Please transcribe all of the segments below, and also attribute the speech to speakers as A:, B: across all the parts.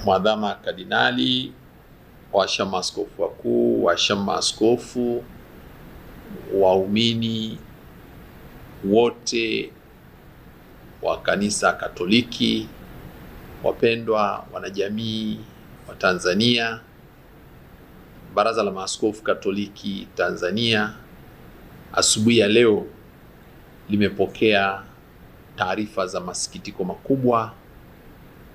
A: Mwadhama Kardinali, washama askofu wakuu, washama askofu, waumini wote wa kanisa Katoliki, wapendwa wanajamii wa Tanzania, Baraza la Maaskofu Katoliki Tanzania, asubuhi ya leo limepokea taarifa za masikitiko makubwa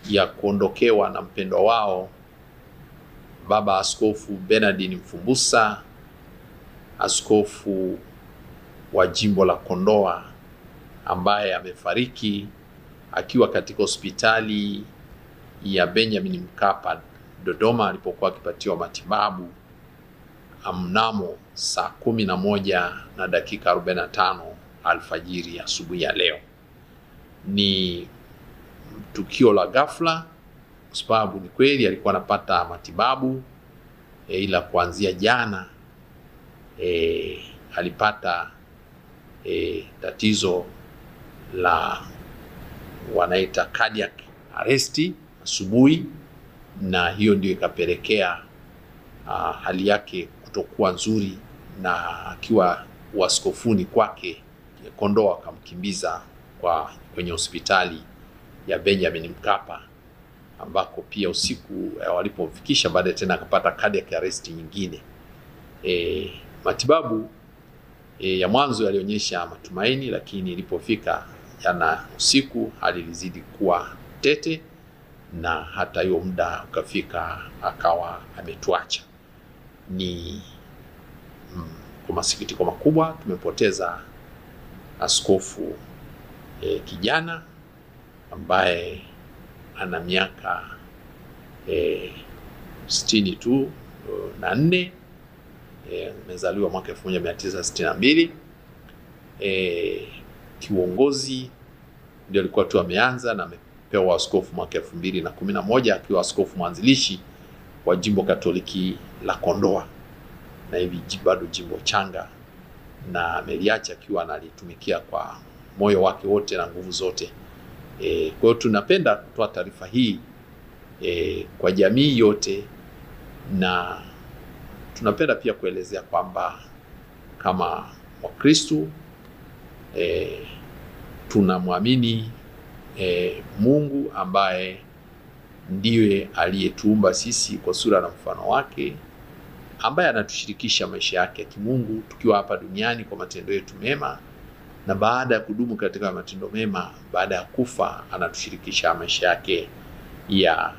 A: ya kuondokewa na mpendwa wao Baba Askofu Bernardin Mfumbusa, askofu wa jimbo la Kondoa, ambaye amefariki akiwa katika hospitali ya Benjamin Mkapa Dodoma alipokuwa akipatiwa matibabu mnamo saa 11:45 alfajiri asubuhi ya leo. Ni tukio la ghafla kwa sababu ni kweli alikuwa anapata matibabu ila kuanzia jana alipata tatizo la wanaita cardiac arrest asubuhi, na hiyo ndio ikapelekea hali yake kutokuwa nzuri, na akiwa uaskofuni kwake Kondoa akamkimbiza kwenye hospitali ya Benjamin Mkapa, ambako pia usiku walipomfikisha baadaye tena akapata cardiac arrest nyingine. Matibabu ya mwanzo yalionyesha matumaini, lakini ilipofika jana usiku hali ilizidi kuwa tete, na hata hiyo muda ukafika akawa ametuacha. Ni kwa masikitiko makubwa tumepoteza askofu kijana ambaye ana miaka 64, amezaliwa mwaka 1962. Kiuongozi ndio alikuwa tu ameanza, na amepewa askofu mwaka 2011 akiwa askofu mwanzilishi wa jimbo Katoliki la Kondoa, na hivi bado jimbo changa, na ameliacha akiwa analitumikia kwa moyo wake wote na nguvu zote. Kwa hiyo tunapenda kutoa taarifa hii kwa jamii yote, na tunapenda pia kuelezea kwamba kama Wakristo tunamwamini Mungu ambaye ndiye aliyetuumba sisi kwa sura na mfano wake, ambaye anatushirikisha maisha yake ya kimungu tukiwa hapa duniani kwa matendo yetu mema, na baada ya kudumu katika matendo mema, baada ya kufa anatushirikisha maisha yake ya